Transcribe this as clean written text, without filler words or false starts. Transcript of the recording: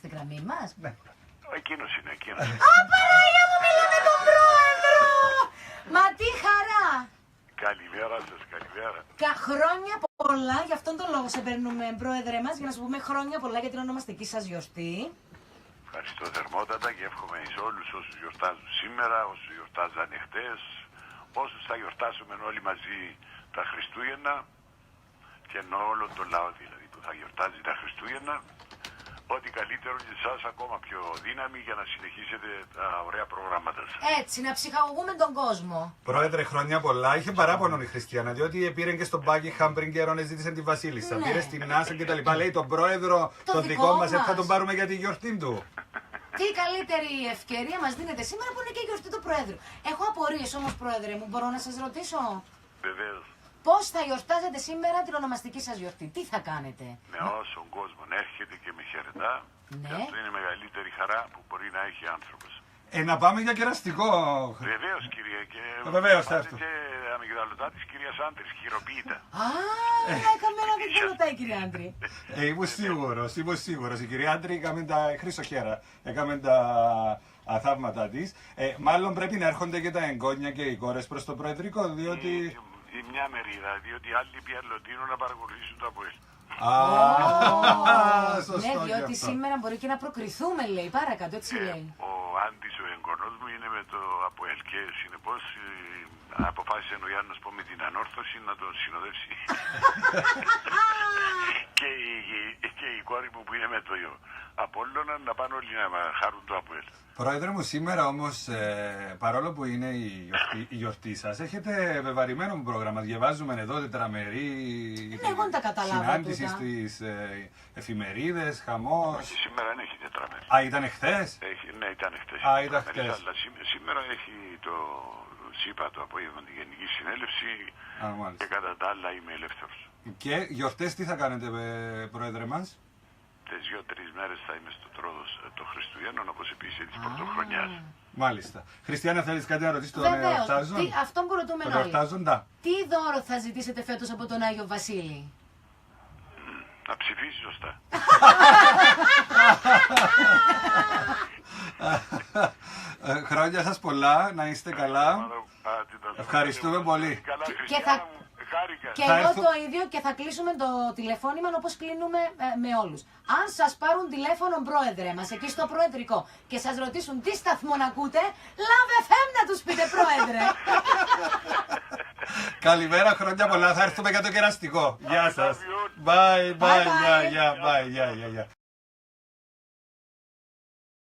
στη γραμμή μας. Ναι. Εκείνος είναι, εκείνος. Α, Παναγία μου, μιλώ με τον πρόεδρο! Μα τι χαρά! Καλημέρα σας, καλημέρα. Χρόνια πολλά, γι' αυτόν τον λόγο σε παίρνουμε, πρόεδρε μας, για να σου πούμε χρόνια πολλά για την ονομαστική σας γιορτή. Ευχαριστώ θερμότατα και εύχομαι εις όλους όσους γιορτάζουν σήμερα, όσους γιορτάζανε χτες, όσους θα γιορτάσουμε όλοι μαζί τα Χριστούγεννα και εννοώ όλο τον λαό δηλαδή που θα γιορτάζει τα Χριστούγεννα. Ό,τι καλύτερο για εσάς ακόμα πιο δύναμη για να συνεχίσετε τα ωραία προγράμματα σας. Έτσι, να ψυχαγωγούμε τον κόσμο. Πρόεδρε, χρόνια πολλά. Είχε παράπονο η Χριστιανά, διότι πήρε και στον Buckingham πριν καιρό, ζήτησε τη Βασίλισσα. Ναι. Πήρε στην NASA και τα λοιπά. Λέει τον πρόεδρο, τον δικό μας, θα τον πάρουμε για τη γιορτή του. Τι καλύτερη ευκαιρία μας δίνεται σήμερα που είναι και η γιορτή του Προέδρου. Έχω απορίες όμως, Πρόεδρε μου, μπορώ να σας ρωτήσω. Βεβαίως. Πώς θα γιορτάζετε σήμερα την ονομαστική σας γιορτή, τι θα κάνετε. Με όσον κόσμο έρχεται και με χαιρετά, Ναι. και αυτό είναι η μεγαλύτερη χαρά που μπορεί να έχει άνθρωπος. Να πάμε για κεραστικό. Βεβαίως κύριε, και Βεβαίως, θα πάτε έρθω. και αμυγδαλωτά της κυρίας Άντρης, χειροποίητα. Α, έκαμε ένα δικαιολογητά, κύριε Άντρη. Ήμουν σίγουρος. Η κυρία Άντρη έκαμε τα χρυσοχέρα, έκαμε τα αθαύματα της. Μάλλον πρέπει να έρχονται και τα εγγόνια και οι κόρες προς το προεδρικό, διότι... Η μια μερίδα, διότι άλλοι πιαλωτίνουν να παρακολουθήσουν το ΑΠΟΕΛ. Σωστό Ναι, και διότι αυτό. σήμερα μπορεί και να προκριθούμε, λέει, παρακάτω, έτσι λέει. Ο Άντης, ο εγγονός μου, είναι με το ΑΠΟΕΛ και συνεπώς αποφάσισε ο Γιάννος με την ανόρθωση να τον συνοδεύσει. και η κόρη μου που είναι με το Απόλλωνα να πάνε όλοι να χαρούν το ΑΠΟΕΛ. Πρόεδρε μου, σήμερα όμως, παρόλο που είναι η γιορτή σας, έχετε βεβαρημένο πρόγραμμα. Διαβάζουμε εδώ τετραμερή Εγώ δεν τα καταλάβω συνάντηση τούτα. στις εφημερίδες, χαμός. Όχι, σήμερα δεν έχει τετραμέρη. Α, ήταν εχθές. Ναι, ήταν χτες. Α, ήταν χτες. Αλλά σήμερα έχει το ΣΥΠΑ το απόγευμα τη Γενική Συνέλευση Α, μάλιστα. και κατά τα άλλα είμαι ελεύθερος. Και γιορτές τι θα κάνετε, Πρόεδρε μας? Τις 2-3 μέρες θα είμαι στο Τρόδος των Χριστουγέννων, όπως επίσης της Πρωτοχρονιάς. Μάλιστα. Χριστιανά, θέλεις κάτι να ρωτήσεις τον Βεβαίως, εορτάζον? αυτό που ρωτούμε Τον όλοι. εορτάζοντα. Τι δώρο θα ζητήσετε φέτος από τον Άγιο Βασίλη. Να ψηφίσει σωστά. Χρόνια σας πολλά, να είστε καλά. Ευχαριστούμε πολύ. Καλά, Και Χριστιανά θα- μου. Χάρηκα. Και Θα εγώ έρθω- το ίδιο και θα κλείσουμε το τηλεφώνημα όπως κλείνουμε με όλους. Αν σας πάρουν τηλέφωνο, πρόεδρε μας, εκεί στο προεδρικό και σας ρωτήσουν τι σταθμό να ακούτε, Love FM να τους πείτε, πρόεδρε. Καλημέρα, χρόνια πολλά. Θα έρθουμε για το κεραστικό. Γεια σας. Bye, bye, Bye, bye. yeah, bye, yeah.